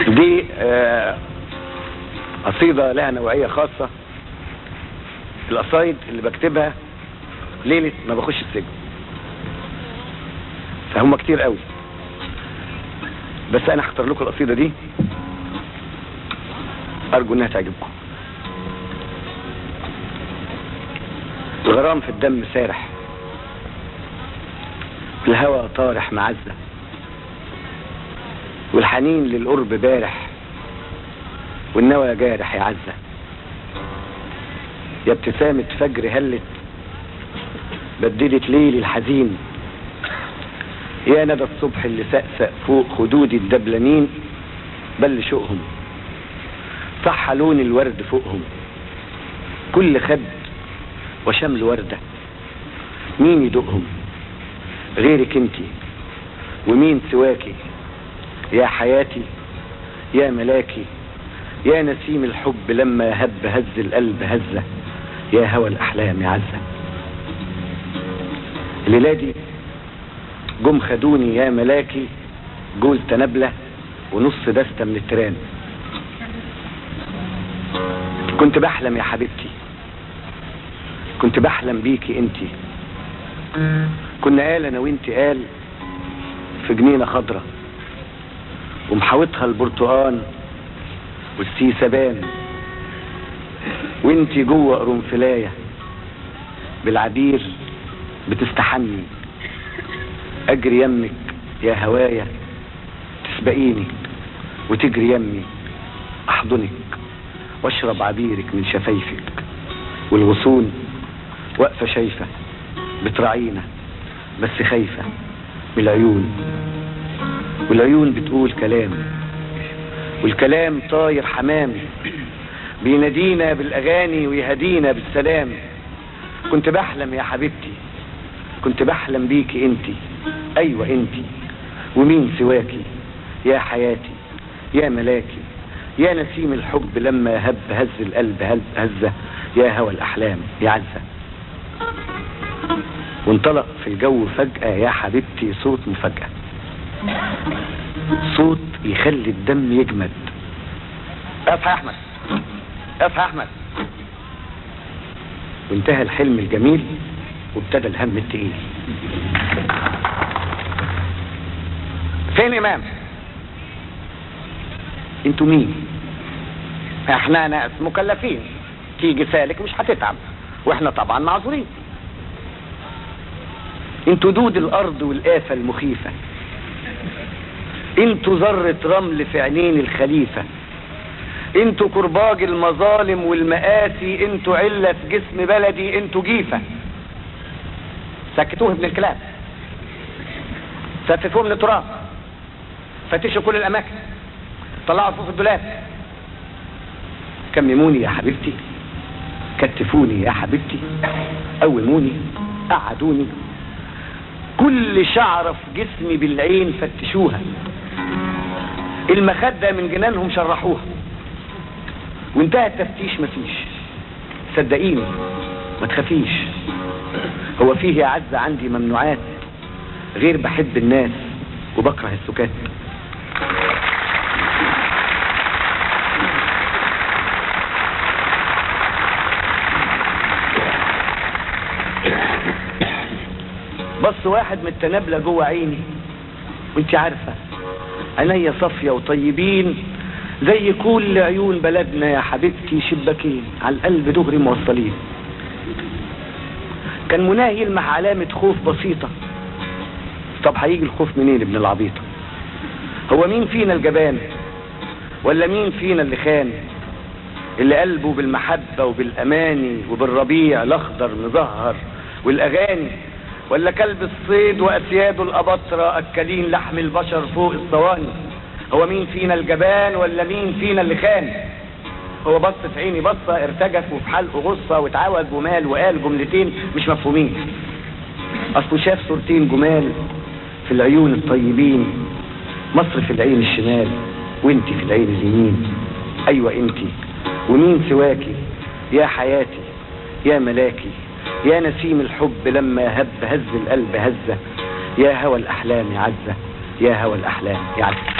دي قصيدة لها نوعية خاصة، القصايد اللي بكتبها ليلة ما بخش السجن، فهم كتير قوي، بس انا هختار لكم القصيدة دي، ارجو انها تعجبكم. الغرام في الدم سارح، في الهوى طارح معزة، والحنين للقرب بارح، والنوى جارح يا عزة. يا ابتسامة فجر هلت بدلت ليلي الحزين، يا ندى الصبح اللي سقسق فوق خدود الدبلانين، بل شوقهم صح لون الورد فوقهم، كل خد وشمل وردة، مين يدوقهم غيرك انتي ومين سواكي، يا حياتي يا ملاكي، يا نسيم الحب لما هب هز القلب هزة، يا هوى الأحلام يا عزة. الليلة دي جم خدوني يا ملاكي جوز تنبلة ونص دستة من التران، كنت بحلم يا حبيبتي، كنت بحلم بيكي انتي، كنا قال انا وانتي قال في جنينة خضرة، ومحاوطها البرتقان والسيسبان، وانتي جوه قرنفلاية بالعبير بتستحني، اجري يمك يا هوايا تسبقيني وتجري يمي، احضنك واشرب عبيرك من شفايفك، والغصون واقفة شايفة بتراعينا بس خايفة من العيون، والعيون بتقول كلام، والكلام طاير حمام بينادينا بالاغاني ويهدينا بالسلام. كنت بحلم يا حبيبتي، كنت بحلم بيكي انتي، ايوه انتي ومين سواكي، يا حياتي يا ملاكي، يا نسيم الحب لما هب هز القلب هزة، يا هوى الأحلام يا عزة. وانطلق في الجو فجأة يا حبيبتي صوت مفاجأة، صوت يخلي الدم يجمد، اصحى يا احمد اصحى يا احمد. وانتهى الحلم الجميل وابتدى الهم التقيل. فين امام؟ انتوا مين؟ احنا ناس مكلفين، تيجي سالك مش هتتعب، واحنا طبعا معذورين. انتوا دود الارض والآفة المخيفة، انتوا ذرة رمل في عينين الخليفة، انتوا كرباج المظالم والمآسي، انتوا علة في جسم بلدي، انتوا جيفة. سكتوه ابن الكلاب، سففوه من التراب، فتشوا كل الاماكن، طلعوا فوق الدولاب، كمموني يا حبيبتي، كتفوني يا حبيبتي، قوموني، قعدوني، كل شعرة في جسمي بالعين فتشوها، المخدة من جنانهم شرحوها، وانتهى التفتيش مفيش. صدقيني ما تخافيش، هو فيه يا عزة عندي ممنوعات غير بحب الناس وبكره السكات. بص واحد من التنابلة جوه عيني، وانت عارفة عينيا صافية وطيبين زي كل عيون بلدنا يا حبيبتي، شباكين على القلب دغري موصلين. كان مناه يلمح علامة خوف بسيطة. طب هيجي الخوف منين ابن العبيطة؟ هو مين فينا الجبان ولا مين فينا اللي خان، اللي قلبه بالمحبة وبالأماني وبالربيع الأخضر مزهر والأغاني، ولا كلب الصيد وأسياده الأبطرة أكلين لحم البشر فوق الصواني؟ هو مين فينا الجبان ولا مين فينا اللي خان؟ هو بص في عيني بصة، ارتجف وفي حلقه غصة، واتعوج ومال وقال جملتين مش مفهومين. أصله شاف صورتين جمال في العيون الطيبين، مصر في العين الشمال وانتي في العين اليمين، أيوة انتي ومين سواكي، يا حياتي يا ملاكي، يا نسيم الحب لما هب هز القلب هزة، يا هوى الأحلام يا عزة، يا هوى الأحلام يا عزة.